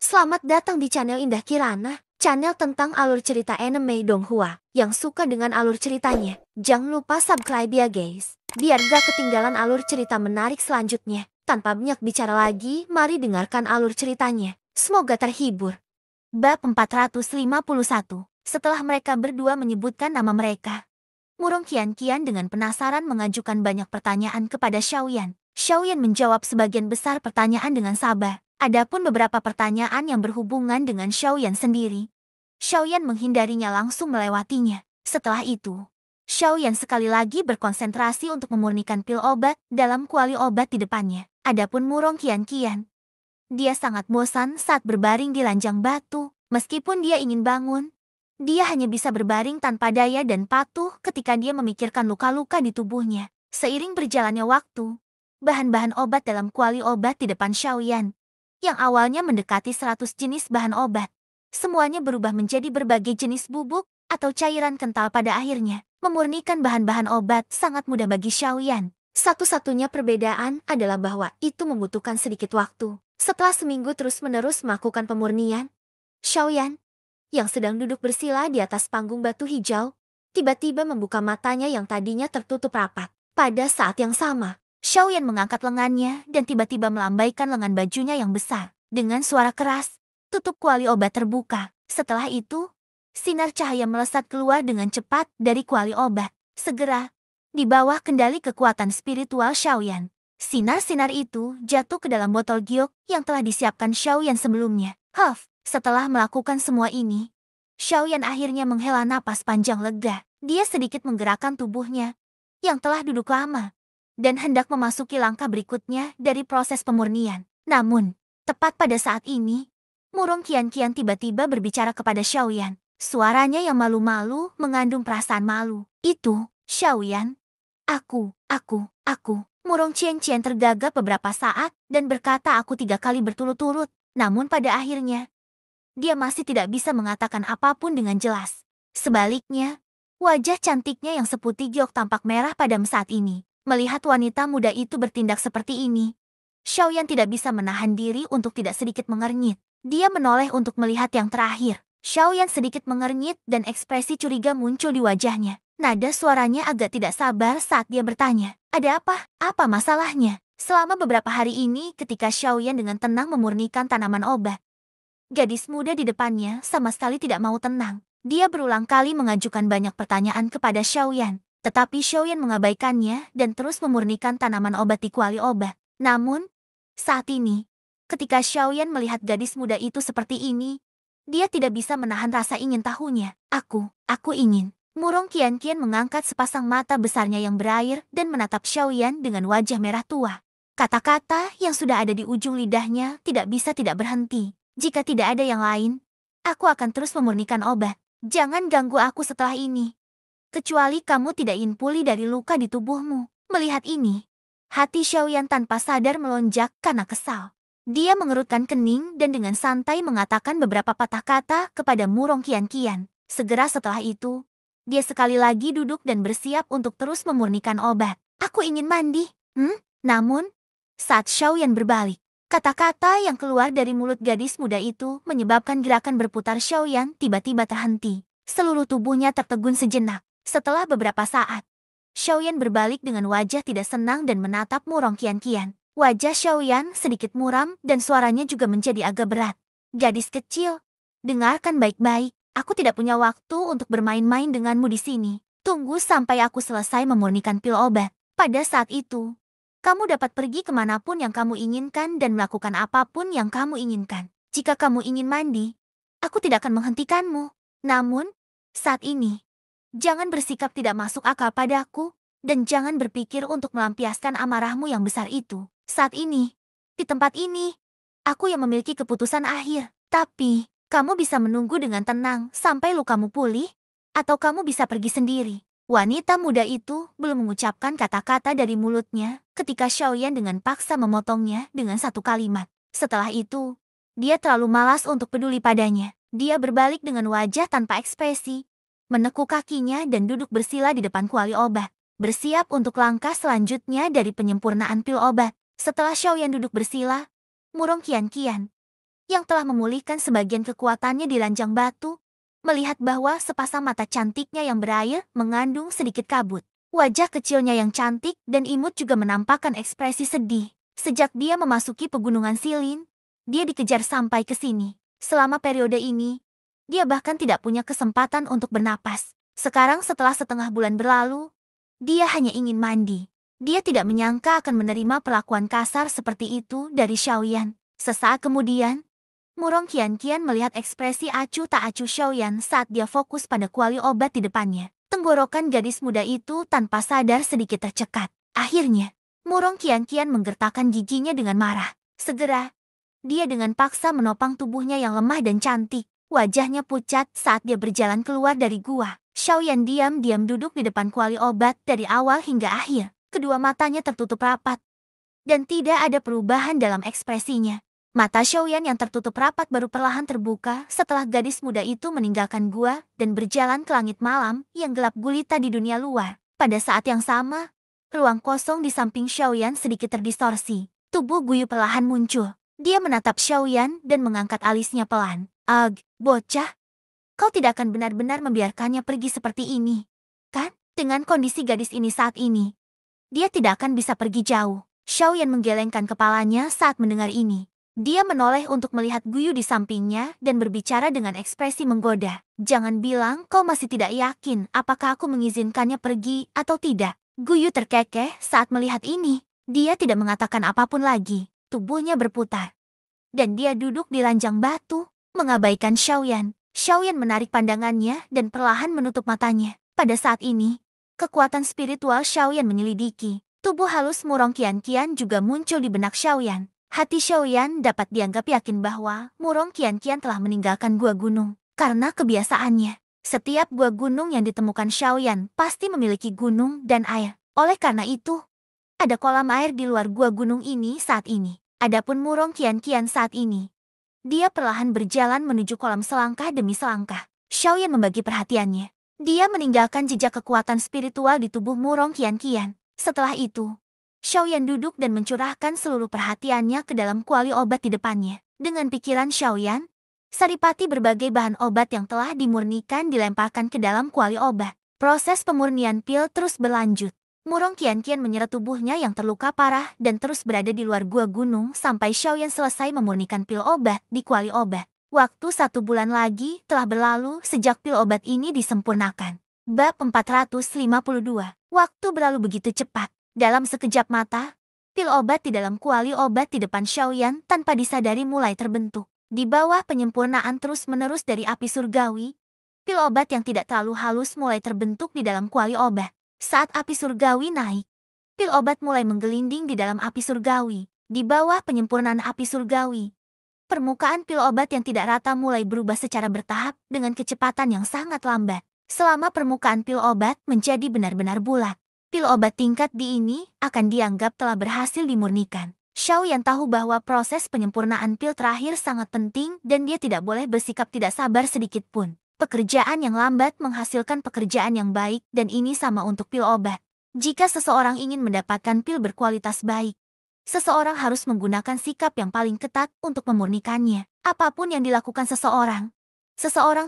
Selamat datang di channel Indah Kirana, channel tentang alur cerita anime Donghua. Yang suka dengan alur ceritanya, jangan lupa subscribe ya guys, biar gak ketinggalan alur cerita menarik selanjutnya. Tanpa banyak bicara lagi, mari dengarkan alur ceritanya. Semoga terhibur. Bab 451. Setelah mereka berdua menyebutkan nama mereka, Murong Qian-Qian dengan penasaran mengajukan banyak pertanyaan kepada Xiaoyan. Xiaoyan menjawab sebagian besar pertanyaan dengan sabar. Adapun beberapa pertanyaan yang berhubungan dengan Xiaoyan sendiri, Xiaoyan menghindarinya langsung melewatinya. Setelah itu, Xiaoyan sekali lagi berkonsentrasi untuk memurnikan pil obat dalam kuali obat di depannya. Adapun Murong Qian-Qian, dia sangat bosan saat berbaring di ranjang batu. Meskipun dia ingin bangun, dia hanya bisa berbaring tanpa daya dan patuh ketika dia memikirkan luka-luka di tubuhnya. Seiring berjalannya waktu, bahan-bahan obat dalam kuali obat di depan Xiaoyan, yang awalnya mendekati 100 jenis bahan obat, semuanya berubah menjadi berbagai jenis bubuk atau cairan kental pada akhirnya. Memurnikan bahan-bahan obat sangat mudah bagi Xiaoyan. Satu-satunya perbedaan adalah bahwa itu membutuhkan sedikit waktu. Setelah seminggu terus-menerus melakukan pemurnian, Xiaoyan, yang sedang duduk bersila di atas panggung batu hijau, tiba-tiba membuka matanya yang tadinya tertutup rapat. Pada saat yang sama, Xiaoyan mengangkat lengannya dan tiba-tiba melambaikan lengan bajunya yang besar. Dengan suara keras, tutup kuali obat terbuka. Setelah itu, sinar cahaya melesat keluar dengan cepat dari kuali obat. Segera, di bawah kendali kekuatan spiritual Xiaoyan, sinar-sinar itu jatuh ke dalam botol giok yang telah disiapkan Xiaoyan sebelumnya. Setelah melakukan semua ini, Xiaoyan akhirnya menghela napas panjang lega. Dia sedikit menggerakkan tubuhnya yang telah duduk lama dan hendak memasuki langkah berikutnya dari proses pemurnian. Namun, tepat pada saat ini, Murong Qian-Qian tiba-tiba berbicara kepada Xiaoyan. Suaranya yang malu-malu mengandung perasaan malu. Itu, Xiaoyan. Aku. Murong Qian-Qian tergagap beberapa saat dan berkata aku 3 kali berturut-turut. Namun pada akhirnya, dia masih tidak bisa mengatakan apapun dengan jelas. Sebaliknya, wajah cantiknya yang seputih giok tampak merah padam saat ini. Melihat wanita muda itu bertindak seperti ini, Xiaoyan tidak bisa menahan diri untuk tidak sedikit mengernyit. Dia menoleh untuk melihat yang terakhir. Xiaoyan sedikit mengernyit dan ekspresi curiga muncul di wajahnya. Nada suaranya agak tidak sabar saat dia bertanya, "Ada apa? Apa masalahnya?" Selama beberapa hari ini ketika Xiaoyan dengan tenang memurnikan tanaman obat, gadis muda di depannya sama sekali tidak mau tenang. Dia berulang kali mengajukan banyak pertanyaan kepada Xiaoyan, tetapi Xiaoyan mengabaikannya dan terus memurnikan tanaman obat di kuali obat. Namun, saat ini, ketika Xiaoyan melihat gadis muda itu seperti ini, dia tidak bisa menahan rasa ingin tahunya. Aku ingin." Murong Qian-Qian mengangkat sepasang mata besarnya yang berair dan menatap Xiaoyan dengan wajah merah tua. Kata-kata yang sudah ada di ujung lidahnya tidak bisa tidak berhenti. "Jika tidak ada yang lain, aku akan terus memurnikan obat. Jangan ganggu aku setelah ini. Kecuali kamu tidak ingin pulih dari luka di tubuhmu." Melihat ini, hati Xiaoyan tanpa sadar melonjak karena kesal. Dia mengerutkan kening dan dengan santai mengatakan beberapa patah kata kepada Murong Qian-Qian. Segera setelah itu, dia sekali lagi duduk dan bersiap untuk terus memurnikan obat. "Aku ingin mandi." Namun, saat Xiaoyan berbalik, kata-kata yang keluar dari mulut gadis muda itu menyebabkan gerakan berputar Xiaoyan tiba-tiba terhenti. Seluruh tubuhnya tertegun sejenak. Setelah beberapa saat, Xiaoyan berbalik dengan wajah tidak senang dan menatap Murong Qian-Qian. Wajah Xiaoyan sedikit muram dan suaranya juga menjadi agak berat. "Gadis kecil, dengarkan baik-baik. Aku tidak punya waktu untuk bermain-main denganmu di sini. Tunggu sampai aku selesai memurnikan pil obat. Pada saat itu, kamu dapat pergi kemanapun yang kamu inginkan dan melakukan apapun yang kamu inginkan. Jika kamu ingin mandi, aku tidak akan menghentikanmu. Namun, saat ini, jangan bersikap tidak masuk akal padaku, dan jangan berpikir untuk melampiaskan amarahmu yang besar itu. Saat ini, di tempat ini, aku yang memiliki keputusan akhir. Tapi, kamu bisa menunggu dengan tenang sampai lukamu pulih, atau kamu bisa pergi sendiri." Wanita muda itu belum mengucapkan kata-kata dari mulutnya ketika Xiaoyan dengan paksa memotongnya dengan satu kalimat. Setelah itu, dia terlalu malas untuk peduli padanya. Dia berbalik dengan wajah tanpa ekspresi, menekuk kakinya dan duduk bersila di depan kuali obat, bersiap untuk langkah selanjutnya dari penyempurnaan pil obat. Setelah Xiaoyan duduk bersila, Murong Qian-Qian yang telah memulihkan sebagian kekuatannya di ranjang batu, melihat bahwa sepasang mata cantiknya yang berair mengandung sedikit kabut. Wajah kecilnya yang cantik dan imut juga menampakkan ekspresi sedih. Sejak dia memasuki pegunungan Silin, dia dikejar sampai ke sini. Selama periode ini, dia bahkan tidak punya kesempatan untuk bernapas. Sekarang setelah setengah bulan berlalu, dia hanya ingin mandi. Dia tidak menyangka akan menerima perlakuan kasar seperti itu dari Xiaoyan. Sesaat kemudian, Murong Qianqian melihat ekspresi acuh tak acuh Xiaoyan saat dia fokus pada kuali obat di depannya. Tenggorokan gadis muda itu tanpa sadar sedikit tercekat. Akhirnya, Murong Qianqian menggertakkan giginya dengan marah. Segera, dia dengan paksa menopang tubuhnya yang lemah dan cantik. Wajahnya pucat saat dia berjalan keluar dari gua. Xiaoyan diam-diam duduk di depan kuali obat dari awal hingga akhir. Kedua matanya tertutup rapat, dan tidak ada perubahan dalam ekspresinya. Mata Xiaoyan yang tertutup rapat baru perlahan terbuka setelah gadis muda itu meninggalkan gua dan berjalan ke langit malam yang gelap gulita di dunia luar. Pada saat yang sama, ruang kosong di samping Xiaoyan sedikit terdistorsi. Tubuh Guyu perlahan muncul. Dia menatap Xiaoyan dan mengangkat alisnya pelan. Bocah, kau tidak akan benar-benar membiarkannya pergi seperti ini, kan? Dengan kondisi gadis ini saat ini, dia tidak akan bisa pergi jauh. Xiaoyan menggelengkan kepalanya saat mendengar ini. Dia menoleh untuk melihat Guyu di sampingnya dan berbicara dengan ekspresi menggoda. Jangan bilang kau masih tidak yakin apakah aku mengizinkannya pergi atau tidak. Guyu terkekeh saat melihat ini. Dia tidak mengatakan apapun lagi. Tubuhnya berputar, dan dia duduk di ranjang batu, mengabaikan Xiaoyan. Xiaoyan menarik pandangannya dan perlahan menutup matanya. Pada saat ini, kekuatan spiritual Xiaoyan menyelidiki. Tubuh halus Murong Qianqian juga muncul di benak Xiaoyan. Hati Xiaoyan dapat dianggap yakin bahwa Murong Qianqian telah meninggalkan gua gunung. Karena kebiasaannya, setiap gua gunung yang ditemukan Xiaoyan pasti memiliki gunung dan air. Oleh karena itu, ada kolam air di luar gua gunung ini saat ini. Adapun Murong Qianqian saat ini, dia perlahan berjalan menuju kolam selangkah demi selangkah. Xiaoyan membagi perhatiannya. Dia meninggalkan jejak kekuatan spiritual di tubuh Murong Qianqian. Setelah itu, Xiaoyan duduk dan mencurahkan seluruh perhatiannya ke dalam kuali obat di depannya. Dengan pikiran Xiaoyan, saripati berbagai bahan obat yang telah dimurnikan dilemparkan ke dalam kuali obat. Proses pemurnian pil terus berlanjut. Murong Qianqian menyeret tubuhnya yang terluka parah dan terus berada di luar gua gunung sampai Xiaoyan selesai memurnikan pil obat di kuali obat. Waktu 1 bulan lagi telah berlalu sejak pil obat ini disempurnakan. Bab 452. Waktu berlalu begitu cepat. Dalam sekejap mata, pil obat di dalam kuali obat di depan Xiaoyan tanpa disadari mulai terbentuk. Di bawah penyempurnaan terus-menerus dari api surgawi, pil obat yang tidak terlalu halus mulai terbentuk di dalam kuali obat. Saat api surgawi naik, pil obat mulai menggelinding di dalam api surgawi. Di bawah penyempurnaan api surgawi, permukaan pil obat yang tidak rata mulai berubah secara bertahap dengan kecepatan yang sangat lambat. Selama permukaan pil obat menjadi benar-benar bulat, pil obat tingkat D ini akan dianggap telah berhasil dimurnikan. Xiaoyan tahu bahwa proses penyempurnaan pil terakhir sangat penting dan dia tidak boleh bersikap tidak sabar sedikit pun. Pekerjaan yang lambat menghasilkan pekerjaan yang baik dan ini sama untuk pil obat. Jika seseorang ingin mendapatkan pil berkualitas baik, seseorang harus menggunakan sikap yang paling ketat untuk memurnikannya. Apapun yang dilakukan seseorang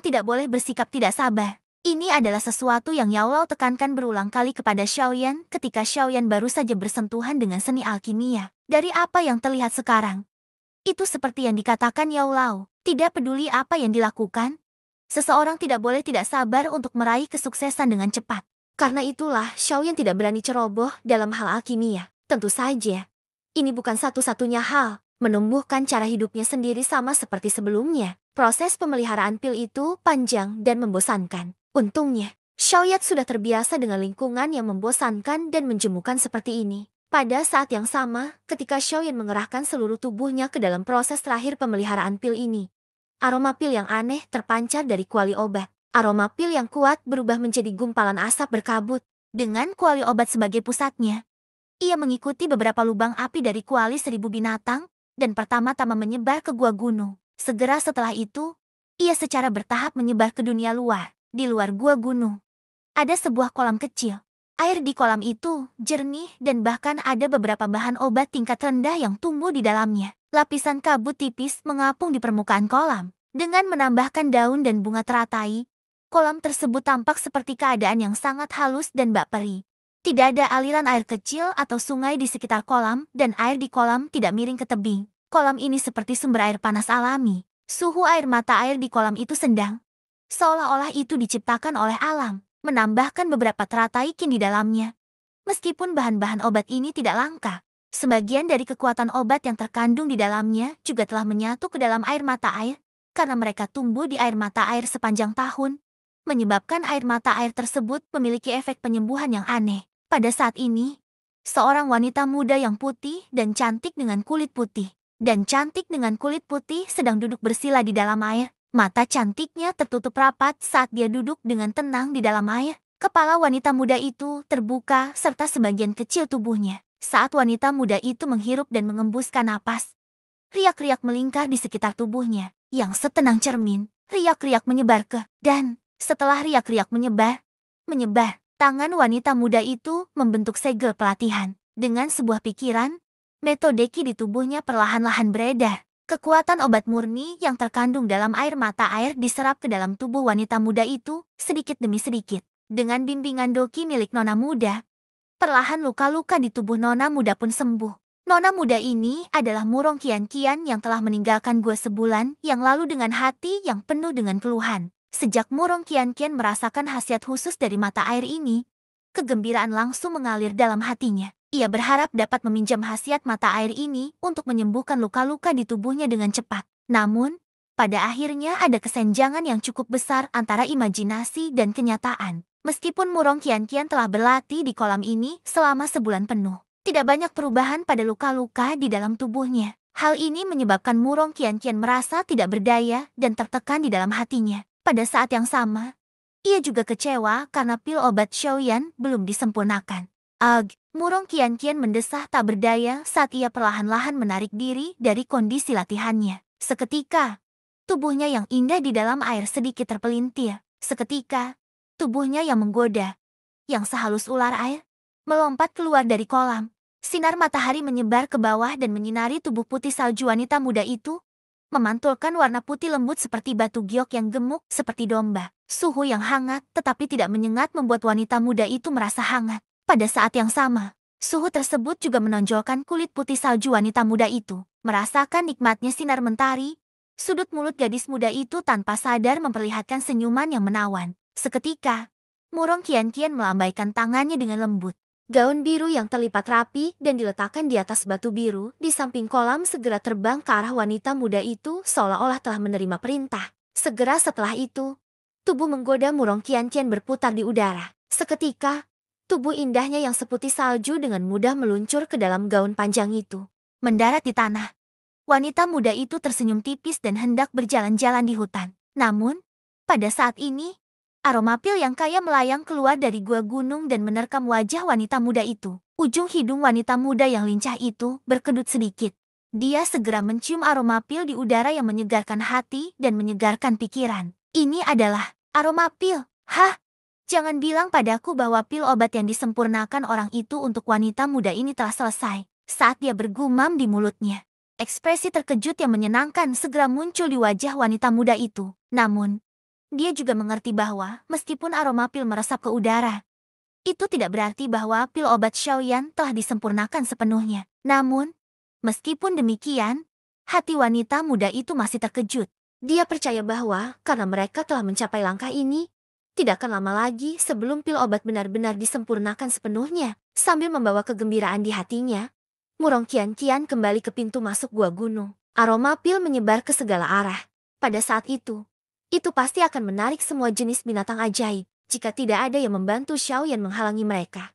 tidak boleh bersikap tidak sabar. Ini adalah sesuatu yang Yao Lao tekankan berulang kali kepada Xiaoyan ketika Xiaoyan baru saja bersentuhan dengan seni alkimia. Dari apa yang terlihat sekarang, itu seperti yang dikatakan Yao Lao. Tidak peduli apa yang dilakukan, seseorang tidak boleh tidak sabar untuk meraih kesuksesan dengan cepat. Karena itulah Xiaoyan tidak berani ceroboh dalam hal alkimia. Tentu saja, ini bukan satu-satunya hal. Menumbuhkan cara hidupnya sendiri sama seperti sebelumnya. Proses pemeliharaan pil itu panjang dan membosankan. Untungnya, Xiaoyan sudah terbiasa dengan lingkungan yang membosankan dan menjemukan seperti ini. Pada saat yang sama, ketika Xiaoyan mengerahkan seluruh tubuhnya ke dalam proses terakhir pemeliharaan pil ini, aroma pil yang aneh terpancar dari kuali obat. Aroma pil yang kuat berubah menjadi gumpalan asap berkabut. Dengan kuali obat sebagai pusatnya, ia mengikuti beberapa lubang api dari kuali 1000 binatang, dan pertama-tama menyebar ke gua gunung. Segera setelah itu, ia secara bertahap menyebar ke dunia luar. Di luar gua gunung, ada sebuah kolam kecil. Air di kolam itu jernih dan bahkan ada beberapa bahan obat tingkat rendah yang tumbuh di dalamnya. Lapisan kabut tipis mengapung di permukaan kolam. Dengan menambahkan daun dan bunga teratai, kolam tersebut tampak seperti keadaan yang sangat halus dan bak peri. Tidak ada aliran air kecil atau sungai di sekitar kolam, dan air di kolam tidak miring ke tebing. Kolam ini seperti sumber air panas alami. Suhu air mata air di kolam itu sedang, seolah-olah itu diciptakan oleh alam, menambahkan beberapa teratai kin di dalamnya. Meskipun bahan-bahan obat ini tidak langka, sebagian dari kekuatan obat yang terkandung di dalamnya juga telah menyatu ke dalam air mata air, karena mereka tumbuh di air mata air sepanjang tahun, menyebabkan air mata air tersebut memiliki efek penyembuhan yang aneh. Pada saat ini, seorang wanita muda yang putih dan cantik dengan kulit putih sedang duduk bersila di dalam air. Mata cantiknya tertutup rapat saat dia duduk dengan tenang di dalam air. Kepala wanita muda itu terbuka serta sebagian kecil tubuhnya. Saat wanita muda itu menghirup dan mengembuskan napas, riak-riak melingkar di sekitar tubuhnya. Yang setenang cermin, riak-riak menyebar dan setelah riak-riak menyebar, tangan wanita muda itu membentuk segel pelatihan. Dengan sebuah pikiran, metode ki di tubuhnya perlahan-lahan beredar. Kekuatan obat murni yang terkandung dalam air mata air diserap ke dalam tubuh wanita muda itu sedikit demi sedikit. Dengan bimbingan doki milik nona muda, perlahan luka-luka di tubuh nona muda pun sembuh. Nona muda ini adalah Murong Qian-Qian yang telah meninggalkan gua sebulan yang lalu dengan hati yang penuh dengan keluhan. Sejak Murong Qian-Qian merasakan khasiat khusus dari mata air ini, kegembiraan langsung mengalir dalam hatinya. Ia berharap dapat meminjam khasiat mata air ini untuk menyembuhkan luka-luka di tubuhnya dengan cepat. Namun, pada akhirnya ada kesenjangan yang cukup besar antara imajinasi dan kenyataan. Meskipun Murong Qian-Qian telah berlatih di kolam ini selama sebulan penuh, tidak banyak perubahan pada luka-luka di dalam tubuhnya. Hal ini menyebabkan Murong Qian-Qian merasa tidak berdaya dan tertekan di dalam hatinya. Pada saat yang sama, ia juga kecewa karena pil obat Xiaoyan belum disempurnakan. Murong Qian-Qian mendesah tak berdaya saat ia perlahan-lahan menarik diri dari kondisi latihannya. Seketika, tubuhnya yang indah di dalam air sedikit terpelintir. Seketika, tubuhnya yang menggoda, yang sehalus ular air, melompat keluar dari kolam. Sinar matahari menyebar ke bawah dan menyinari tubuh putih salju wanita muda itu, memantulkan warna putih lembut seperti batu giok yang gemuk seperti domba. Suhu yang hangat tetapi tidak menyengat membuat wanita muda itu merasa hangat. Pada saat yang sama, suhu tersebut juga menonjolkan kulit putih salju wanita muda itu. Merasakan nikmatnya sinar mentari, sudut mulut gadis muda itu tanpa sadar memperlihatkan senyuman yang menawan. Seketika, Murong Qian-Qian melambaikan tangannya dengan lembut. Gaun biru yang terlipat rapi dan diletakkan di atas batu biru di samping kolam segera terbang ke arah wanita muda itu seolah-olah telah menerima perintah. Segera setelah itu, tubuh menggoda Murong Qian-Qian berputar di udara. Seketika, tubuh indahnya yang seputih salju dengan mudah meluncur ke dalam gaun panjang itu. Mendarat di tanah. Wanita muda itu tersenyum tipis dan hendak berjalan-jalan di hutan. Namun, pada saat ini, aroma pil yang kaya melayang keluar dari gua gunung dan menerkam wajah wanita muda itu. Ujung hidung wanita muda yang lincah itu berkedut sedikit. Dia segera mencium aroma pil di udara yang menyegarkan hati dan menyegarkan pikiran. Ini adalah aroma pil. Hah? Jangan bilang padaku bahwa pil obat yang disempurnakan orang itu untuk wanita muda ini telah selesai. Saat dia bergumam di mulutnya, ekspresi terkejut yang menyenangkan segera muncul di wajah wanita muda itu. Namun, dia juga mengerti bahwa meskipun aroma pil meresap ke udara, itu tidak berarti bahwa pil obat Xiaoyan telah disempurnakan sepenuhnya. Namun, meskipun demikian, hati wanita muda itu masih terkejut. Dia percaya bahwa karena mereka telah mencapai langkah ini, tidak akan lama lagi sebelum pil obat benar-benar disempurnakan sepenuhnya. Sambil membawa kegembiraan di hatinya, Murong Qian-Qian kembali ke pintu masuk gua gunung. Aroma pil menyebar ke segala arah. Pada saat itu pasti akan menarik semua jenis binatang ajaib. Jika tidak ada yang membantu Xiaoyan menghalangi mereka,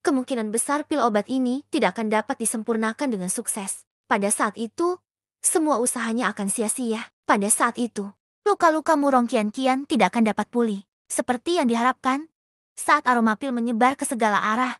kemungkinan besar pil obat ini tidak akan dapat disempurnakan dengan sukses. Pada saat itu, semua usahanya akan sia-sia. Pada saat itu, luka-luka Murong Qian-Qian tidak akan dapat pulih. Seperti yang diharapkan, saat aroma pil menyebar ke segala arah,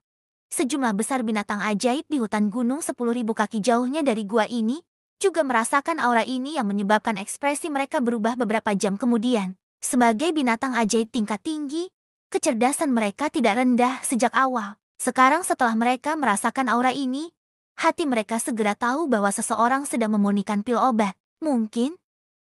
sejumlah besar binatang ajaib di hutan gunung 10.000 kaki jauhnya dari gua ini juga merasakan aura ini yang menyebabkan ekspresi mereka berubah beberapa jam kemudian. Sebagai binatang ajaib tingkat tinggi, kecerdasan mereka tidak rendah sejak awal. Sekarang setelah mereka merasakan aura ini, Hati mereka segera tahu bahwa seseorang sedang memurnikan pil obat. Mungkin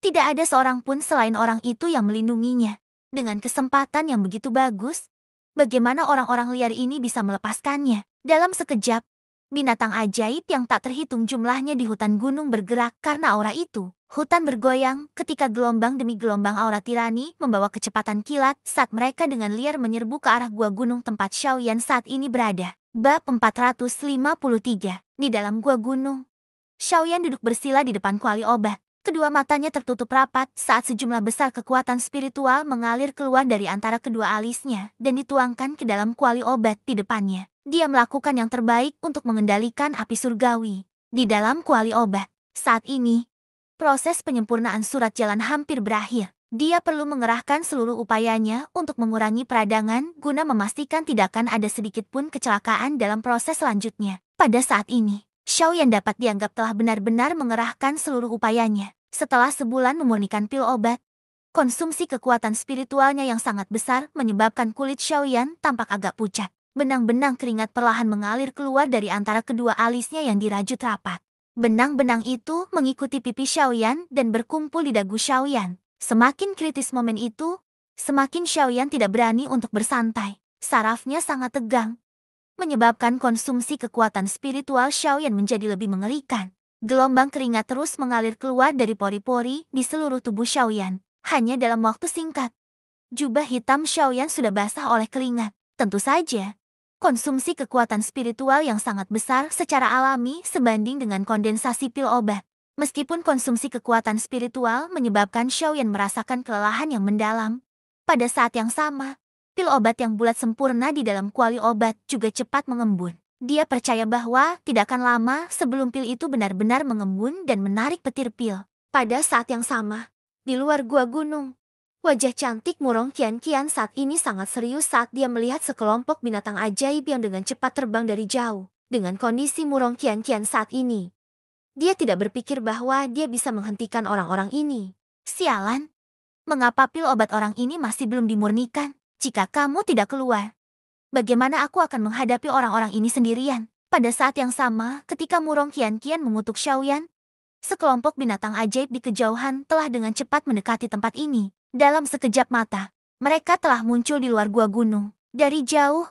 tidak ada seorang pun selain orang itu yang melindunginya. Dengan kesempatan yang begitu bagus, bagaimana orang-orang liar ini bisa melepaskannya? Dalam sekejap, binatang ajaib yang tak terhitung jumlahnya di hutan gunung bergerak karena aura itu. Hutan bergoyang ketika gelombang demi gelombang aura tirani membawa kecepatan kilat saat mereka dengan liar menyerbu ke arah gua gunung tempat Xiaoyan saat ini berada. Bab 453. Di dalam gua gunung, Xiaoyan duduk bersila di depan kuali obat. Kedua matanya tertutup rapat saat sejumlah besar kekuatan spiritual mengalir keluar dari antara kedua alisnya dan dituangkan ke dalam kuali obat di depannya. Dia melakukan yang terbaik untuk mengendalikan api surgawi. Di dalam kuali obat, saat ini, proses penyempurnaan surat jalan hampir berakhir. Dia perlu mengerahkan seluruh upayanya untuk mengurangi peradangan guna memastikan tidak akan ada sedikit pun kecelakaan dalam proses selanjutnya. Pada saat ini, Xiaoyan dapat dianggap telah benar-benar mengerahkan seluruh upayanya. Setelah sebulan memurnikan pil obat, konsumsi kekuatan spiritualnya yang sangat besar menyebabkan kulit Xiaoyan tampak agak pucat. Benang-benang keringat perlahan mengalir keluar dari antara kedua alisnya yang dirajut rapat. Benang-benang itu mengikuti pipi Xiaoyan dan berkumpul di dagu Xiaoyan. Semakin kritis momen itu, semakin Xiaoyan tidak berani untuk bersantai. Sarafnya sangat tegang, menyebabkan konsumsi kekuatan spiritual Xiaoyan menjadi lebih mengerikan. Gelombang keringat terus mengalir keluar dari pori-pori di seluruh tubuh Xiaoyan. Hanya dalam waktu singkat, jubah hitam Xiaoyan sudah basah oleh keringat. Tentu saja, konsumsi kekuatan spiritual yang sangat besar secara alami sebanding dengan kondensasi pil obat. Meskipun konsumsi kekuatan spiritual menyebabkan Xiaoyan merasakan kelelahan yang mendalam, pada saat yang sama, pil obat yang bulat sempurna di dalam kuali obat juga cepat mengembun. Dia percaya bahwa tidak akan lama sebelum pil itu benar-benar mengembun dan menarik petir pil. Pada saat yang sama, di luar gua gunung, wajah cantik Murong Qian saat ini sangat serius saat dia melihat sekelompok binatang ajaib yang dengan cepat terbang dari jauh. Dengan kondisi Murong Qian saat ini, dia tidak berpikir bahwa dia bisa menghentikan orang-orang ini. Sialan, mengapa pil obat orang ini masih belum dimurnikan? Jika kamu tidak keluar, bagaimana aku akan menghadapi orang-orang ini sendirian? Pada saat yang sama, ketika Murong Qian mengutuk Xiaoyan, sekelompok binatang ajaib di kejauhan telah dengan cepat mendekati tempat ini. Dalam sekejap mata, mereka telah muncul di luar gua gunung. Dari jauh,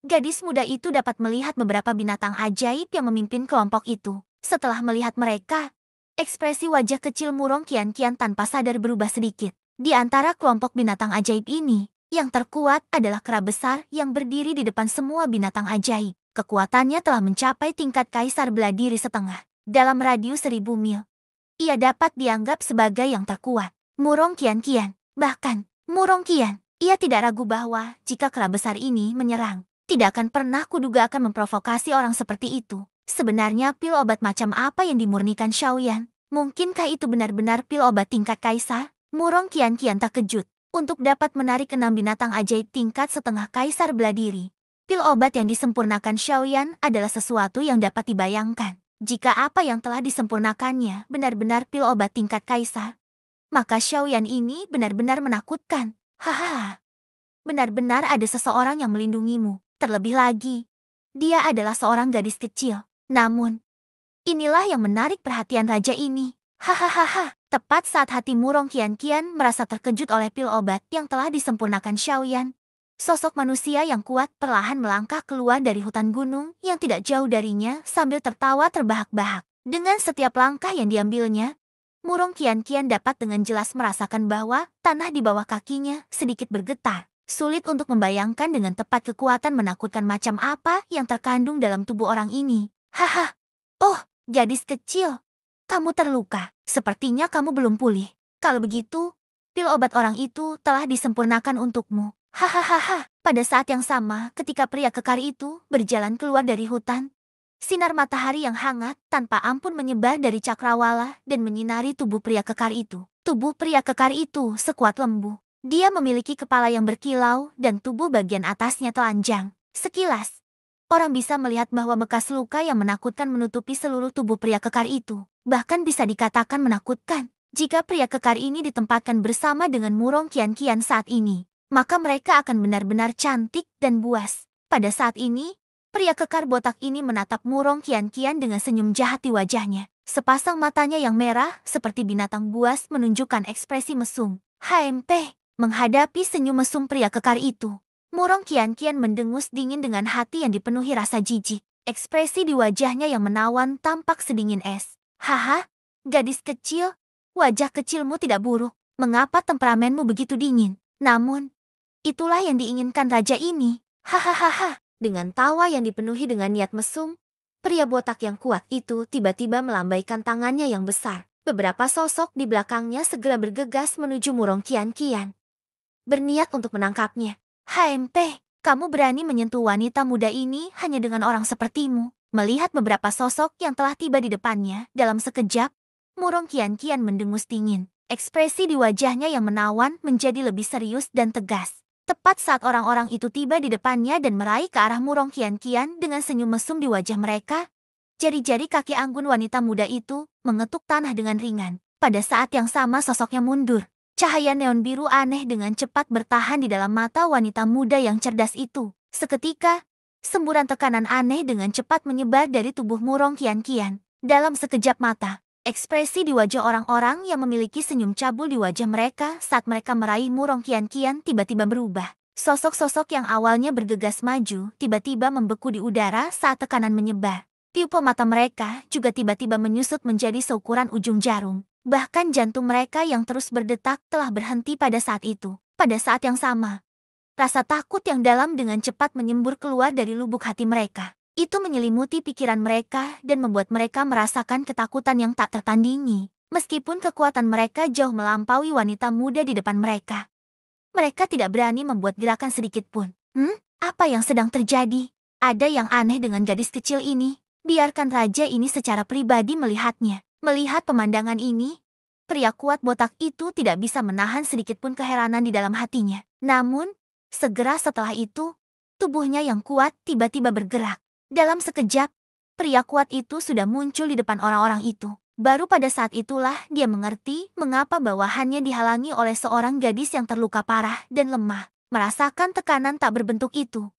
gadis muda itu dapat melihat beberapa binatang ajaib yang memimpin kelompok itu. Setelah melihat mereka, ekspresi wajah kecil Murong Qian tanpa sadar berubah sedikit. Di antara kelompok binatang ajaib ini, yang terkuat adalah kera besar yang berdiri di depan semua binatang ajaib. Kekuatannya telah mencapai tingkat kaisar bela diri setengah. Dalam radius 1000 mil, ia dapat dianggap sebagai yang terkuat. Murong Qian. Bahkan, Murong Qian, ia tidak ragu bahwa jika kera besar ini menyerang, tidak akan pernah kuduga akan memprovokasi orang seperti itu. Sebenarnya pil obat macam apa yang dimurnikan Xiaoyan? Mungkinkah itu benar-benar pil obat tingkat kaisar? Murong Qian terkejut. Untuk dapat menarik 6 binatang ajaib tingkat setengah kaisar bela diri, pil obat yang disempurnakan Xiaoyan adalah sesuatu yang dapat dibayangkan. Jika apa yang telah disempurnakannya benar-benar pil obat tingkat kaisar, maka Xiaoyan ini benar-benar menakutkan. Hahaha. Benar-benar ada seseorang yang melindungimu. Terlebih lagi, dia adalah seorang gadis kecil. Namun, inilah yang menarik perhatian raja ini. Hahaha. Tepat saat hati Murong Qian merasa terkejut oleh pil obat yang telah disempurnakan Xiaoyan, sosok manusia yang kuat perlahan melangkah keluar dari hutan gunung yang tidak jauh darinya sambil tertawa terbahak-bahak. Dengan setiap langkah yang diambilnya, Murong Qian dapat dengan jelas merasakan bahwa tanah di bawah kakinya sedikit bergetar. Sulit untuk membayangkan dengan tepat kekuatan menakutkan macam apa yang terkandung dalam tubuh orang ini. Haha. Oh, gadis kecil. Kamu terluka. Sepertinya kamu belum pulih. Kalau begitu, pil obat orang itu telah disempurnakan untukmu. Hahaha. Pada saat yang sama, ketika pria kekar itu berjalan keluar dari hutan, sinar matahari yang hangat tanpa ampun menyebar dari cakrawala dan menyinari tubuh pria kekar itu. Tubuh pria kekar itu sekuat lembu. Dia memiliki kepala yang berkilau dan tubuh bagian atasnya telanjang. Sekilas, orang bisa melihat bahwa bekas luka yang menakutkan menutupi seluruh tubuh pria kekar itu. Bahkan bisa dikatakan menakutkan. Jika pria kekar ini ditempatkan bersama dengan Murong Qian saat ini, maka mereka akan benar-benar cantik dan buas. Pada saat ini, Pria kekar botak ini menatap Murong Qianqian dengan senyum jahat di wajahnya. Sepasang matanya yang merah seperti binatang buas menunjukkan ekspresi mesum. HMP, menghadapi senyum mesum pria kekar itu, Murong Qianqian mendengus dingin dengan hati yang dipenuhi rasa jijik. Ekspresi di wajahnya yang menawan tampak sedingin es. Haha, gadis kecil, wajah kecilmu tidak buruk. Mengapa temperamenmu begitu dingin? Namun, itulah yang diinginkan raja ini. Hahaha. Dengan tawa yang dipenuhi dengan niat mesum, pria botak yang kuat itu tiba-tiba melambaikan tangannya yang besar. Beberapa sosok di belakangnya segera bergegas menuju Murong Qianqian, berniat untuk menangkapnya. HMP, kamu berani menyentuh wanita muda ini hanya dengan orang sepertimu. Melihat beberapa sosok yang telah tiba di depannya, dalam sekejap, Murong Qianqian mendengus dingin. Ekspresi di wajahnya yang menawan menjadi lebih serius dan tegas. Tepat saat orang-orang itu tiba di depannya dan meraih ke arah Murong Qianqian dengan senyum mesum di wajah mereka, jari-jari kaki anggun wanita muda itu mengetuk tanah dengan ringan. Pada saat yang sama sosoknya mundur. Cahaya neon biru aneh dengan cepat bertahan di dalam mata wanita muda yang cerdas itu. Seketika, semburan tekanan aneh dengan cepat menyebar dari tubuh Murong Qianqian. Dalam sekejap mata, ekspresi di wajah orang-orang yang memiliki senyum cabul di wajah mereka saat mereka meraih Murong Qianqian tiba-tiba berubah. Sosok-sosok yang awalnya bergegas maju tiba-tiba membeku di udara saat tekanan menyebar. Pupil mata mereka juga tiba-tiba menyusut menjadi seukuran ujung jarum. Bahkan jantung mereka yang terus berdetak telah berhenti pada saat itu. Pada saat yang sama, rasa takut yang dalam dengan cepat menyembur keluar dari lubuk hati mereka. Itu menyelimuti pikiran mereka dan membuat mereka merasakan ketakutan yang tak tertandingi. Meskipun kekuatan mereka jauh melampaui wanita muda di depan mereka, mereka tidak berani membuat gerakan sedikit pun. Apa yang sedang terjadi? Ada yang aneh dengan gadis kecil ini. Biarkan raja ini secara pribadi melihatnya. Melihat pemandangan ini, pria kuat botak itu tidak bisa menahan sedikit pun keheranan di dalam hatinya. Namun, segera setelah itu, tubuhnya yang kuat tiba-tiba bergerak. Dalam sekejap, pria kuat itu sudah muncul di depan orang-orang itu. Baru pada saat itulah dia mengerti mengapa bawahannya dihalangi oleh seorang gadis yang terluka parah dan lemah. Merasakan tekanan tak berbentuk itu,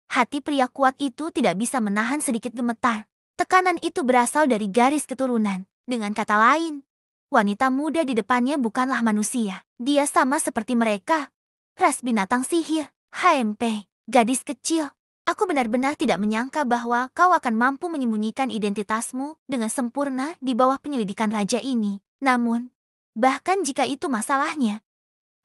hati pria kuat itu tidak bisa menahan sedikit gemetar. Tekanan itu berasal dari garis keturunan. Dengan kata lain, wanita muda di depannya bukanlah manusia. Dia sama seperti mereka. Ras binatang sihir. HMP, gadis kecil. Aku benar-benar tidak menyangka bahwa kau akan mampu menyembunyikan identitasmu dengan sempurna di bawah penyelidikan raja ini. Namun, bahkan jika itu masalahnya,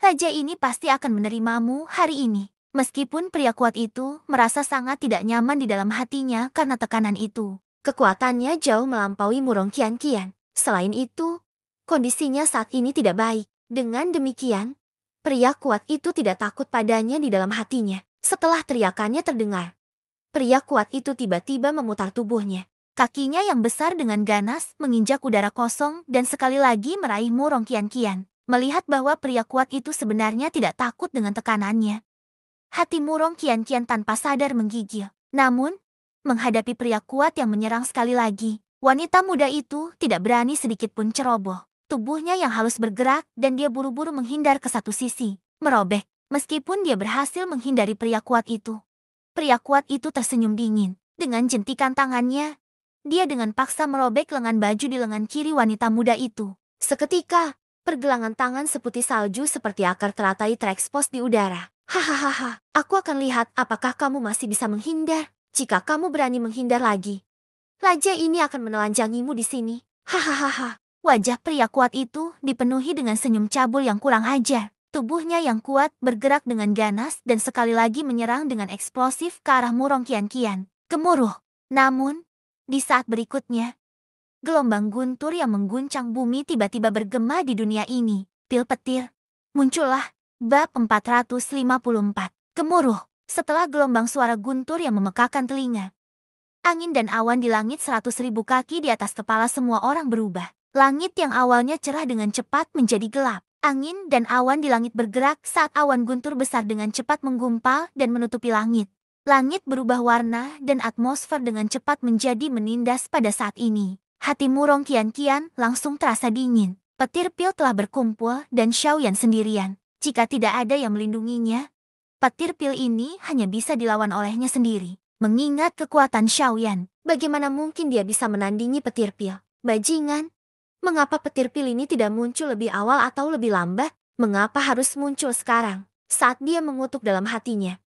raja ini pasti akan menerimamu hari ini. Meskipun pria kuat itu merasa sangat tidak nyaman di dalam hatinya karena tekanan itu. Kekuatannya jauh melampaui Murong Qianqian. Selain itu, kondisinya saat ini tidak baik. Dengan demikian, pria kuat itu tidak takut padanya di dalam hatinya. Setelah teriakannya terdengar, pria kuat itu tiba-tiba memutar tubuhnya. Kakinya yang besar dengan ganas menginjak udara kosong dan sekali lagi meraih Murong Qianqian. Melihat bahwa pria kuat itu sebenarnya tidak takut dengan tekanannya, hati Murong Qianqian tanpa sadar menggigil. Namun, menghadapi pria kuat yang menyerang sekali lagi, wanita muda itu tidak berani sedikit pun ceroboh. Tubuhnya yang halus bergerak dan dia buru-buru menghindar ke satu sisi, merobek. Meskipun dia berhasil menghindari pria kuat itu, pria kuat itu tersenyum dingin. Dengan jentikan tangannya, dia dengan paksa merobek lengan baju di lengan kiri wanita muda itu. Seketika, pergelangan tangan seputih salju seperti akar teratai terekspos di udara. Hahaha, aku akan lihat apakah kamu masih bisa menghindar. Jika kamu berani menghindar lagi, raja ini akan menelanjangimu di sini. Hahaha. Wajah pria kuat itu dipenuhi dengan senyum cabul yang kurang ajar. Tubuhnya yang kuat bergerak dengan ganas dan sekali lagi menyerang dengan eksplosif ke arah Murong Qianqian. Gemuruh. Namun, di saat berikutnya, gelombang guntur yang mengguncang bumi tiba-tiba bergema di dunia ini. Pil petir. Muncullah. Bab 454. Gemuruh. Setelah gelombang suara guntur yang memekakan telinga, angin dan awan di langit 100.000 kaki di atas kepala semua orang berubah. Langit yang awalnya cerah dengan cepat menjadi gelap. Angin dan awan di langit bergerak saat awan guntur besar dengan cepat menggumpal dan menutupi langit. Langit berubah warna dan atmosfer dengan cepat menjadi menindas pada saat ini. Hati Murong Qianqian langsung terasa dingin. Petir pil telah berkumpul dan Xiaoyan sendirian. Jika tidak ada yang melindunginya, petir pil ini hanya bisa dilawan olehnya sendiri. Mengingat kekuatan Xiaoyan, bagaimana mungkin dia bisa menandingi petir pil? Bajingan, mengapa petir pil ini tidak muncul lebih awal atau lebih lambat? Mengapa harus muncul sekarang? Saat dia mengutuk dalam hatinya,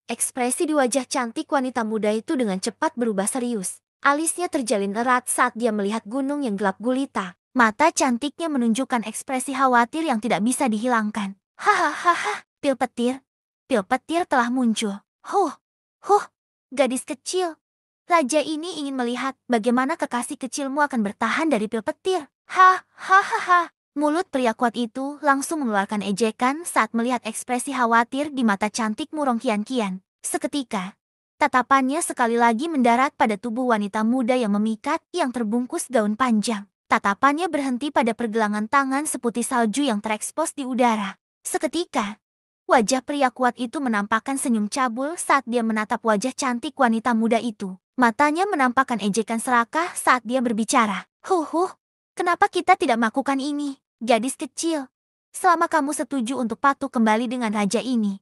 ekspresi di wajah cantik wanita muda itu dengan cepat berubah serius. Alisnya terjalin erat saat dia melihat gunung yang gelap gulita. Mata cantiknya menunjukkan ekspresi khawatir yang tidak bisa dihilangkan. Hahaha, pil petir telah muncul. Gadis kecil. Raja ini ingin melihat bagaimana kekasih kecilmu akan bertahan dari pil petir. Hahaha. Mulut pria kuat itu langsung mengeluarkan ejekan saat melihat ekspresi khawatir di mata cantik Murong Qian. Seketika, tatapannya sekali lagi mendarat pada tubuh wanita muda yang memikat yang terbungkus gaun panjang. Tatapannya berhenti pada pergelangan tangan seputih salju yang terekspos di udara. Seketika, wajah pria kuat itu menampakkan senyum cabul saat dia menatap wajah cantik wanita muda itu. Matanya menampakkan ejekan serakah saat dia berbicara. Kenapa kita tidak melakukan ini? Gadis kecil, selama kamu setuju untuk patuh kembali dengan raja ini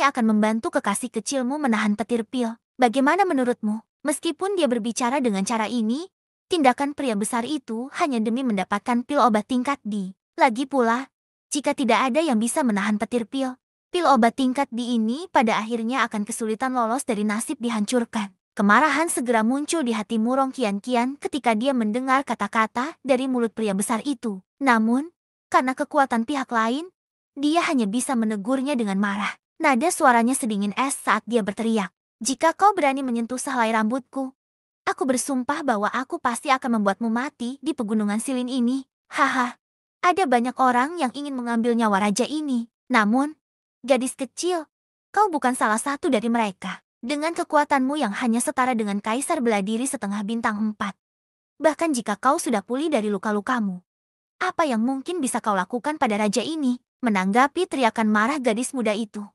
akan membantu kekasih kecilmu menahan petir pil. Bagaimana menurutmu? Meskipun dia berbicara dengan cara ini, tindakan pria besar itu hanya demi mendapatkan pil obat tingkat D. Lagi pula, jika tidak ada yang bisa menahan petir pil obat tingkat D ini pada akhirnya akan kesulitan lolos dari nasib dihancurkan. Kemarahan segera muncul di hati Murong Qian ketika dia mendengar kata-kata dari mulut pria besar itu. Namun, karena kekuatan pihak lain, dia hanya bisa menegurnya dengan marah. Nada suaranya sedingin es saat dia berteriak. Jika kau berani menyentuh sehelai rambutku, aku bersumpah bahwa aku pasti akan membuatmu mati di pegunungan Silin ini. Haha, ada banyak orang yang ingin mengambil nyawa raja ini. Namun, gadis kecil, kau bukan salah satu dari mereka. Dengan kekuatanmu yang hanya setara dengan Kaisar Beladiri setengah bintang 4. Bahkan jika kau sudah pulih dari luka-lukamu, apa yang mungkin bisa kau lakukan pada raja ini? Menanggapi teriakan marah gadis muda itu,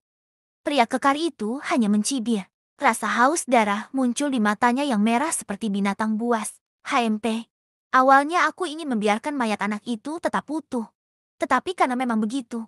pria kekar itu hanya mencibir. Rasa haus darah muncul di matanya yang merah seperti binatang buas. HMP, awalnya aku ingin membiarkan mayat anak itu tetap utuh. Tetapi karena memang begitu,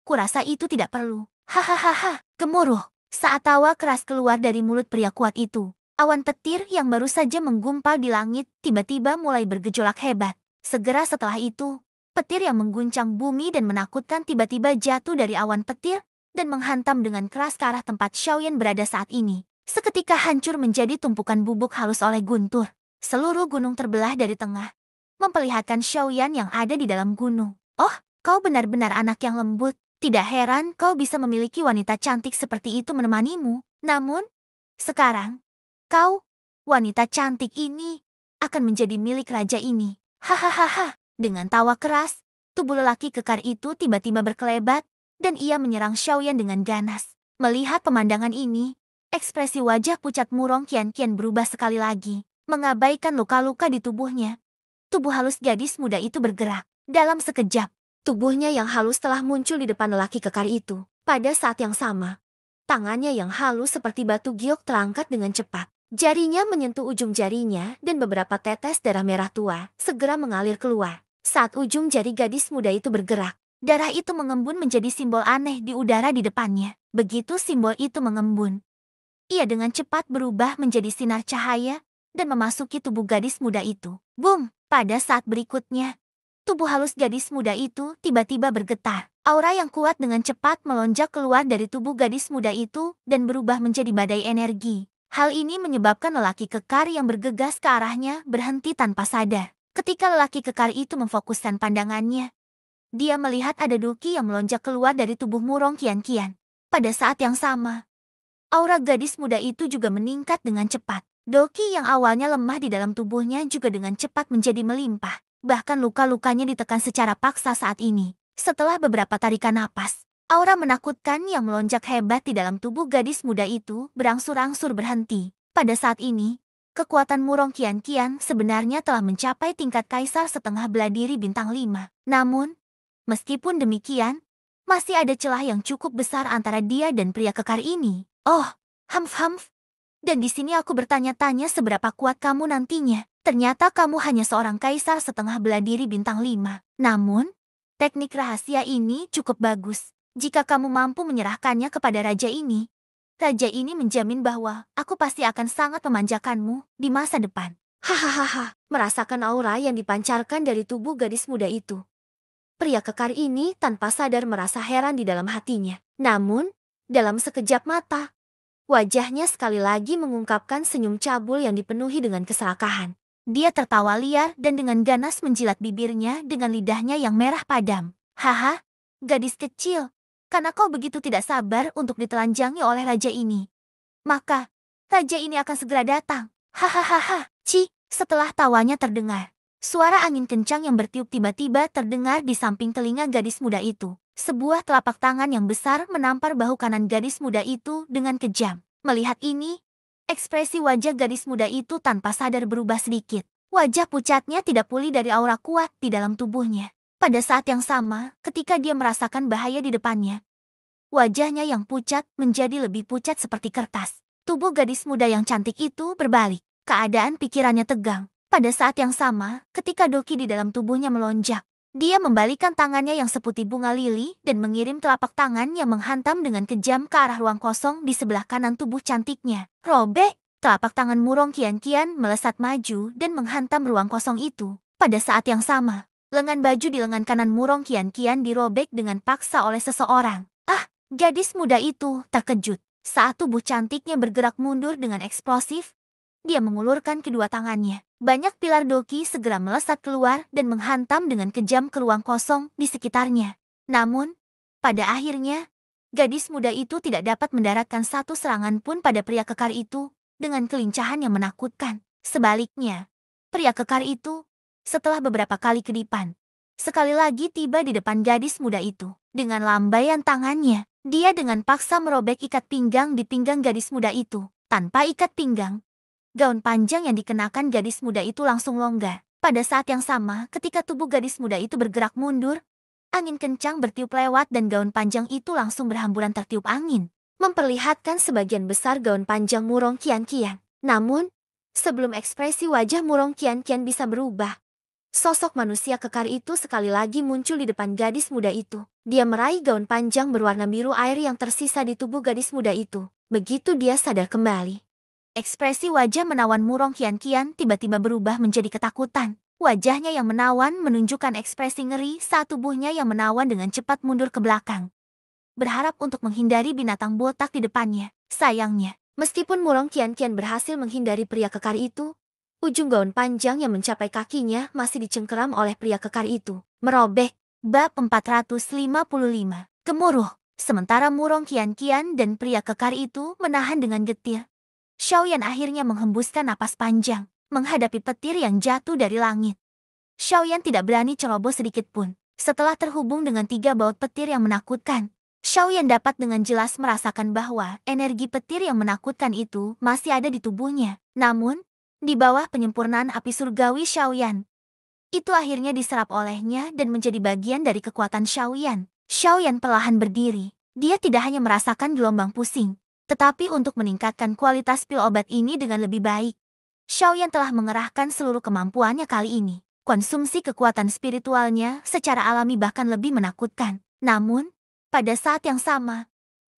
kurasa itu tidak perlu. Hahaha, gemuruh. Saat tawa keras keluar dari mulut pria kuat itu, awan petir yang baru saja menggumpal di langit tiba-tiba mulai bergejolak hebat. Segera setelah itu, petir yang mengguncang bumi dan menakutkan tiba-tiba jatuh dari awan petir dan menghantam dengan keras ke arah tempat Xiaoyan berada saat ini. Seketika hancur menjadi tumpukan bubuk halus oleh guntur. Seluruh gunung terbelah dari tengah, memperlihatkan Xiaoyan yang ada di dalam gunung. Oh, kau benar-benar anak yang lembut. Tidak heran kau bisa memiliki wanita cantik seperti itu menemanimu. Namun, sekarang, kau, wanita cantik ini, akan menjadi milik raja ini. Hahaha. Dengan tawa keras, tubuh lelaki kekar itu tiba-tiba berkelebat, dan ia menyerang Xiaoyan dengan ganas. Melihat pemandangan ini, ekspresi wajah pucat Murong Qian berubah sekali lagi, mengabaikan luka-luka di tubuhnya. Tubuh halus gadis muda itu bergerak. Dalam sekejap, tubuhnya yang halus telah muncul di depan lelaki kekar itu. Pada saat yang sama, tangannya yang halus seperti batu giok terangkat dengan cepat. Jarinya menyentuh ujung jarinya dan beberapa tetes darah merah tua segera mengalir keluar. Saat ujung jari gadis muda itu bergerak, darah itu mengembun menjadi simbol aneh di udara di depannya. Begitu simbol itu mengembun, ia dengan cepat berubah menjadi sinar cahaya dan memasuki tubuh gadis muda itu. Boom! Pada saat berikutnya, tubuh halus gadis muda itu tiba-tiba bergetar. Aura yang kuat dengan cepat melonjak keluar dari tubuh gadis muda itu dan berubah menjadi badai energi. Hal ini menyebabkan lelaki kekar yang bergegas ke arahnya berhenti tanpa sadar. Ketika lelaki kekar itu memfokuskan pandangannya, dia melihat ada Duki yang melonjak keluar dari tubuh Murong Qian. Pada saat yang sama, aura gadis muda itu juga meningkat dengan cepat. Doki yang awalnya lemah di dalam tubuhnya juga dengan cepat menjadi melimpah. Bahkan luka-lukanya ditekan secara paksa saat ini. Setelah beberapa tarikan napas, aura menakutkan yang melonjak hebat di dalam tubuh gadis muda itu berangsur-angsur berhenti. Pada saat ini, kekuatan Murong Qian sebenarnya telah mencapai tingkat kaisar setengah beladiri bintang 5. Namun, meskipun demikian, masih ada celah yang cukup besar antara dia dan pria kekar ini. Oh, Humph. Dan di sini aku bertanya-tanya seberapa kuat kamu nantinya. Ternyata kamu hanya seorang kaisar setengah beladiri bintang 5. Namun, teknik rahasia ini cukup bagus. Jika kamu mampu menyerahkannya kepada raja ini, Raja ini menjamin bahwa aku pasti akan sangat memanjakanmu di masa depan. Hahaha, merasakan aura yang dipancarkan dari tubuh gadis muda itu. Pria kekar ini tanpa sadar merasa heran di dalam hatinya. Namun, dalam sekejap mata, wajahnya sekali lagi mengungkapkan senyum cabul yang dipenuhi dengan keserakahan. Dia tertawa liar dan dengan ganas menjilat bibirnya dengan lidahnya yang merah padam. Haha, gadis kecil, karena kau begitu tidak sabar untuk ditelanjangi oleh raja ini, maka raja ini akan segera datang. Hahaha, setelah tawanya terdengar, suara angin kencang yang bertiup tiba-tiba terdengar di samping telinga gadis muda itu. Sebuah telapak tangan yang besar menampar bahu kanan gadis muda itu dengan kejam. Melihat ini, ekspresi wajah gadis muda itu tanpa sadar berubah sedikit. Wajah pucatnya tidak pulih dari aura kuat di dalam tubuhnya. Pada saat yang sama, ketika dia merasakan bahaya di depannya, wajahnya yang pucat menjadi lebih pucat seperti kertas. Tubuh gadis muda yang cantik itu berbalik. Keadaan pikirannya tegang. Pada saat yang sama, ketika Doki di dalam tubuhnya melonjak, dia membalikkan tangannya yang seputih bunga lili dan mengirim telapak tangan yang menghantam dengan kejam ke arah ruang kosong di sebelah kanan tubuh cantiknya. Robek! Telapak tangan Murong Qianqian melesat maju dan menghantam ruang kosong itu. Pada saat yang sama, lengan baju di lengan kanan Murong Qianqian dirobek dengan paksa oleh seseorang. Gadis muda itu terkejut saat tubuh cantiknya bergerak mundur dengan eksplosif. Dia mengulurkan kedua tangannya. Banyak pilar Doki segera melesat keluar dan menghantam dengan kejam ke ruang kosong di sekitarnya. Namun, pada akhirnya, gadis muda itu tidak dapat mendaratkan satu serangan pun pada pria kekar itu dengan kelincahan yang menakutkan. Sebaliknya, pria kekar itu, setelah beberapa kali kedipan, sekali lagi tiba di depan gadis muda itu. Dengan lambaian tangannya, dia dengan paksa merobek ikat pinggang di pinggang gadis muda itu. Tanpa ikat pinggang, gaun panjang yang dikenakan gadis muda itu langsung longgar. Pada saat yang sama, ketika tubuh gadis muda itu bergerak mundur, angin kencang bertiup lewat dan gaun panjang itu langsung berhamburan tertiup angin, memperlihatkan sebagian besar gaun panjang Murong Qianqian. Namun, sebelum ekspresi wajah Murong Qianqian bisa berubah, sosok manusia kekar itu sekali lagi muncul di depan gadis muda itu. Dia meraih gaun panjang berwarna biru air yang tersisa di tubuh gadis muda itu. Begitu dia sadar kembali, ekspresi wajah menawan Murong Qianqian tiba-tiba berubah menjadi ketakutan. Wajahnya yang menawan menunjukkan ekspresi ngeri saat tubuhnya yang menawan dengan cepat mundur ke belakang, berharap untuk menghindari binatang botak di depannya. Sayangnya, meskipun Murong Qianqian berhasil menghindari pria kekar itu, ujung gaun panjang yang mencapai kakinya masih dicengkeram oleh pria kekar itu. Merobek. Bab 455. Gemuruh. Sementara Murong Qianqian dan pria kekar itu menahan dengan getir, Xiaoyan akhirnya menghembuskan napas panjang, menghadapi petir yang jatuh dari langit. Xiaoyan tidak berani ceroboh sedikit pun. Setelah terhubung dengan 3 baut petir yang menakutkan, Xiaoyan dapat dengan jelas merasakan bahwa energi petir yang menakutkan itu masih ada di tubuhnya. Namun, di bawah penyempurnaan api surgawi Xiaoyan, itu akhirnya diserap olehnya dan menjadi bagian dari kekuatan Xiaoyan. Xiaoyan perlahan berdiri. Dia tidak hanya merasakan gelombang pusing, tetapi untuk meningkatkan kualitas pil obat ini dengan lebih baik, Xiaoyan telah mengerahkan seluruh kemampuannya kali ini. Konsumsi kekuatan spiritualnya secara alami bahkan lebih menakutkan. Namun, pada saat yang sama,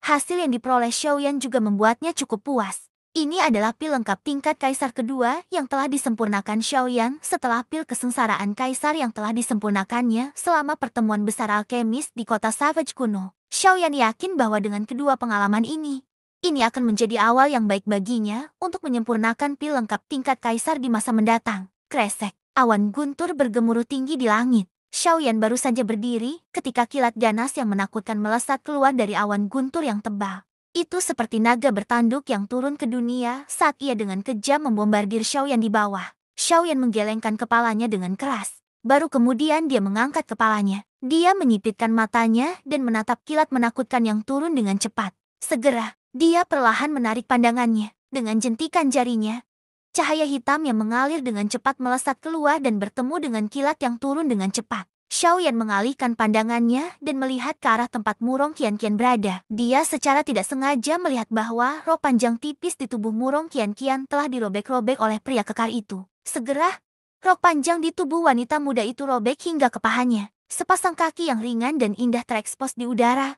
hasil yang diperoleh Xiaoyan juga membuatnya cukup puas. Ini adalah pil lengkap tingkat kaisar kedua yang telah disempurnakan Xiaoyan setelah pil kesengsaraan kaisar yang telah disempurnakannya selama pertemuan besar alkemis di kota Savage kuno. Xiaoyan yakin bahwa dengan kedua pengalaman ini akan menjadi awal yang baik baginya untuk menyempurnakan pil lengkap tingkat kaisar di masa mendatang. Kresek, awan guntur bergemuruh tinggi di langit. Xiaoyan baru saja berdiri ketika kilat ganas yang menakutkan melesat keluar dari awan guntur yang tebal. Itu seperti naga bertanduk yang turun ke dunia saat ia dengan kejam membombardir Xiaoyan di bawah. Xiaoyan menggelengkan kepalanya dengan keras. Baru kemudian dia mengangkat kepalanya. Dia menyipitkan matanya dan menatap kilat menakutkan yang turun dengan cepat. Segera, dia perlahan menarik pandangannya. Dengan jentikan jarinya, cahaya hitam yang mengalir dengan cepat melesat keluar dan bertemu dengan kilat yang turun dengan cepat. Xiaoyan mengalihkan pandangannya dan melihat ke arah tempat Murong Qianqian berada. Dia secara tidak sengaja melihat bahwa rok panjang tipis di tubuh Murong Qianqian telah dirobek-robek oleh pria kekar itu. Segera, rok panjang di tubuh wanita muda itu robek hingga ke pahanya. Sepasang kaki yang ringan dan indah terekspos di udara,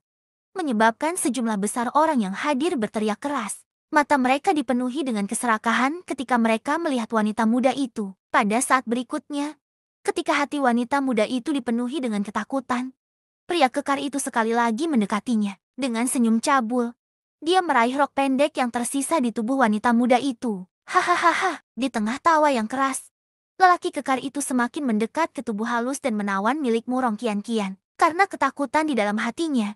menyebabkan sejumlah besar orang yang hadir berteriak keras. Mata mereka dipenuhi dengan keserakahan ketika mereka melihat wanita muda itu. Pada saat berikutnya, ketika hati wanita muda itu dipenuhi dengan ketakutan, pria kekar itu sekali lagi mendekatinya. Dengan senyum cabul, dia meraih rok pendek yang tersisa di tubuh wanita muda itu. Hahaha, di tengah tawa yang keras, lelaki kekar itu semakin mendekat ke tubuh halus dan menawan milik Murong Qianqian. Karena ketakutan di dalam hatinya,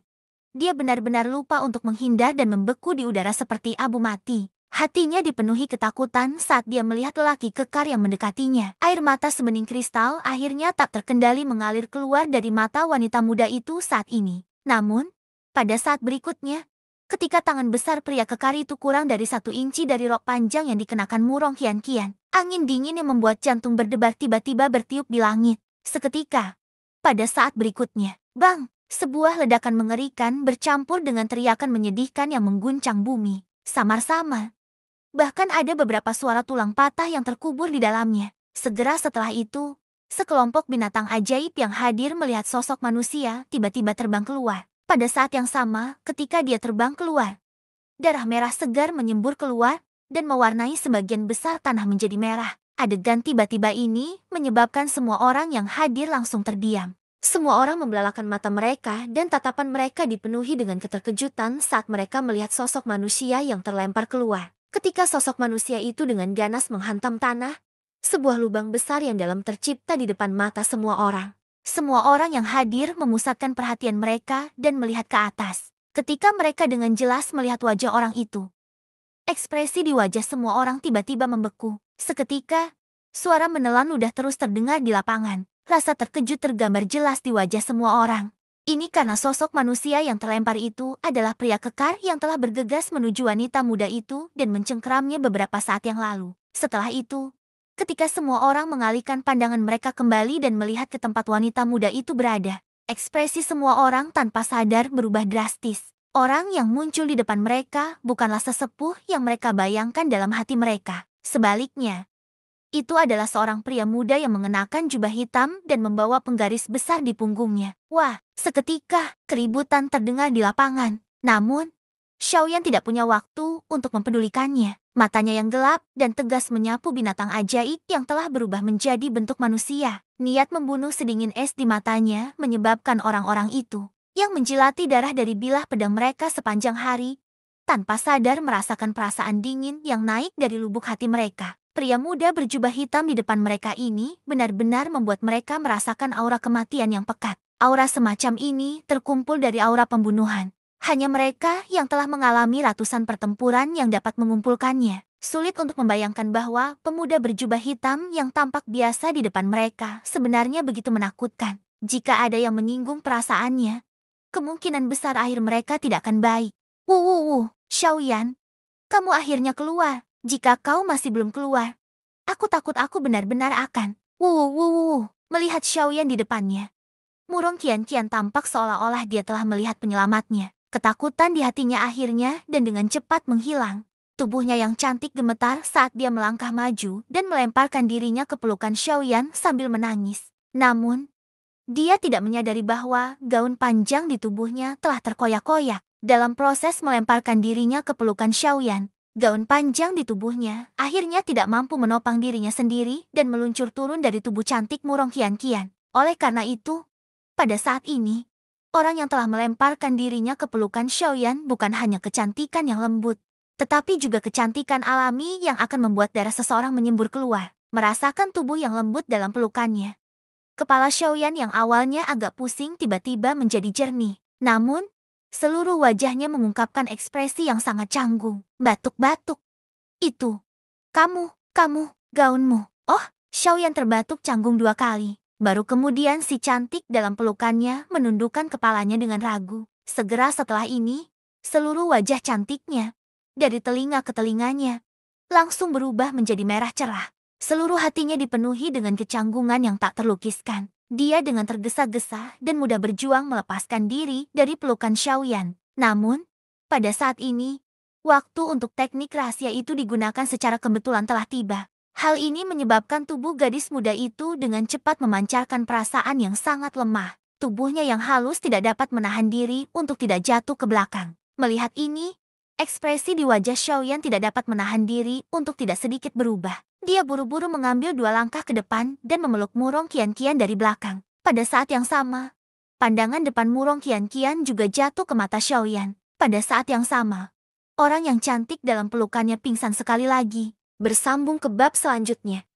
dia benar-benar lupa untuk menghindar dan membeku di udara seperti abu mati. Hatinya dipenuhi ketakutan saat dia melihat lelaki kekar yang mendekatinya. Air mata sebening kristal akhirnya tak terkendali mengalir keluar dari mata wanita muda itu saat ini. Namun, pada saat berikutnya, ketika tangan besar pria kekar itu kurang dari 1 inci dari rok panjang yang dikenakan Murong Qianqian, angin dingin yang membuat jantung berdebar tiba-tiba bertiup di langit. Seketika, pada saat berikutnya, bang! Sebuah ledakan mengerikan bercampur dengan teriakan menyedihkan yang mengguncang bumi. Samar-samar, bahkan ada beberapa suara tulang patah yang terkubur di dalamnya. Segera setelah itu, sekelompok binatang ajaib yang hadir melihat sosok manusia tiba-tiba terbang keluar. Pada saat yang sama, ketika dia terbang keluar, darah merah segar menyembur keluar dan mewarnai sebagian besar tanah menjadi merah. Adegan tiba-tiba ini menyebabkan semua orang yang hadir langsung terdiam. Semua orang membelalakan mata mereka dan tatapan mereka dipenuhi dengan keterkejutan saat mereka melihat sosok manusia yang terlempar keluar. Ketika sosok manusia itu dengan ganas menghantam tanah, sebuah lubang besar yang dalam tercipta di depan mata semua orang. Semua orang yang hadir memusatkan perhatian mereka dan melihat ke atas. Ketika mereka dengan jelas melihat wajah orang itu, ekspresi di wajah semua orang tiba-tiba membeku. Seketika, suara menelan ludah terus terdengar di lapangan. Rasa terkejut tergambar jelas di wajah semua orang. Ini karena sosok manusia yang terlempar itu adalah pria kekar yang telah bergegas menuju wanita muda itu dan mencengkeramnya beberapa saat yang lalu. Setelah itu, ketika semua orang mengalihkan pandangan mereka kembali dan melihat ke tempat wanita muda itu berada, ekspresi semua orang tanpa sadar berubah drastis. Orang yang muncul di depan mereka bukanlah sesepuh yang mereka bayangkan dalam hati mereka. Sebaliknya, itu adalah seorang pria muda yang mengenakan jubah hitam dan membawa penggaris besar di punggungnya. Wah, seketika keributan terdengar di lapangan. Namun, Xiaoyan tidak punya waktu untuk mempedulikannya. Matanya yang gelap dan tegas menyapu binatang ajaib yang telah berubah menjadi bentuk manusia. Niat membunuh sedingin es di matanya menyebabkan orang-orang itu yang menjilati darah dari bilah pedang mereka sepanjang hari, tanpa sadar merasakan perasaan dingin yang naik dari lubuk hati mereka. Pria muda berjubah hitam di depan mereka ini benar-benar membuat mereka merasakan aura kematian yang pekat. Aura semacam ini terkumpul dari aura pembunuhan. Hanya mereka yang telah mengalami ratusan pertempuran yang dapat mengumpulkannya. Sulit untuk membayangkan bahwa pemuda berjubah hitam yang tampak biasa di depan mereka sebenarnya begitu menakutkan. Jika ada yang menyinggung perasaannya, kemungkinan besar akhir mereka tidak akan baik. Xiaoyan, kamu akhirnya keluar. Jika kau masih belum keluar, aku takut aku benar-benar akan. Melihat Xiaoyan di depannya, Murong Qianqian tampak seolah-olah dia telah melihat penyelamatnya. Ketakutan di hatinya akhirnya dan dengan cepat menghilang. Tubuhnya yang cantik gemetar saat dia melangkah maju dan melemparkan dirinya ke pelukan Xiaoyan sambil menangis. Namun, dia tidak menyadari bahwa gaun panjang di tubuhnya telah terkoyak-koyak. Dalam proses melemparkan dirinya ke pelukan Xiaoyan, gaun panjang di tubuhnya akhirnya tidak mampu menopang dirinya sendiri dan meluncur turun dari tubuh cantik Murong Qianqian. Oleh karena itu, pada saat ini, orang yang telah melemparkan dirinya ke pelukan Xiaoyan bukan hanya kecantikan yang lembut, tetapi juga kecantikan alami yang akan membuat darah seseorang menyembur keluar. Merasakan tubuh yang lembut dalam pelukannya, kepala Xiaoyan yang awalnya agak pusing tiba-tiba menjadi jernih. Namun, seluruh wajahnya mengungkapkan ekspresi yang sangat canggung. Batuk-batuk. Itu. Kamu, gaunmu. Oh, Xiaoyan terbatuk canggung 2 kali. Baru kemudian si cantik dalam pelukannya menundukkan kepalanya dengan ragu. Segera setelah ini, seluruh wajah cantiknya, dari telinga ke telinganya, langsung berubah menjadi merah cerah. Seluruh hatinya dipenuhi dengan kecanggungan yang tak terlukiskan. Dia dengan tergesa-gesa dan mudah berjuang melepaskan diri dari pelukan Xiaoyan. Namun, pada saat ini, waktu untuk teknik rahasia itu digunakan secara kebetulan telah tiba. Hal ini menyebabkan tubuh gadis muda itu dengan cepat memancarkan perasaan yang sangat lemah. tubuhnya yang halus tidak dapat menahan diri untuk tidak jatuh ke belakang. Melihat ini, ekspresi di wajah Xiaoyan tidak dapat menahan diri untuk tidak sedikit berubah. Dia buru-buru mengambil 2 langkah ke depan dan memeluk Murong Qian-Qian dari belakang. Pada saat yang sama, pandangan depan Murong Qian-Qian juga jatuh ke mata Xiaoyan. Pada saat yang sama, orang yang cantik dalam pelukannya pingsan sekali lagi. Bersambung ke bab selanjutnya.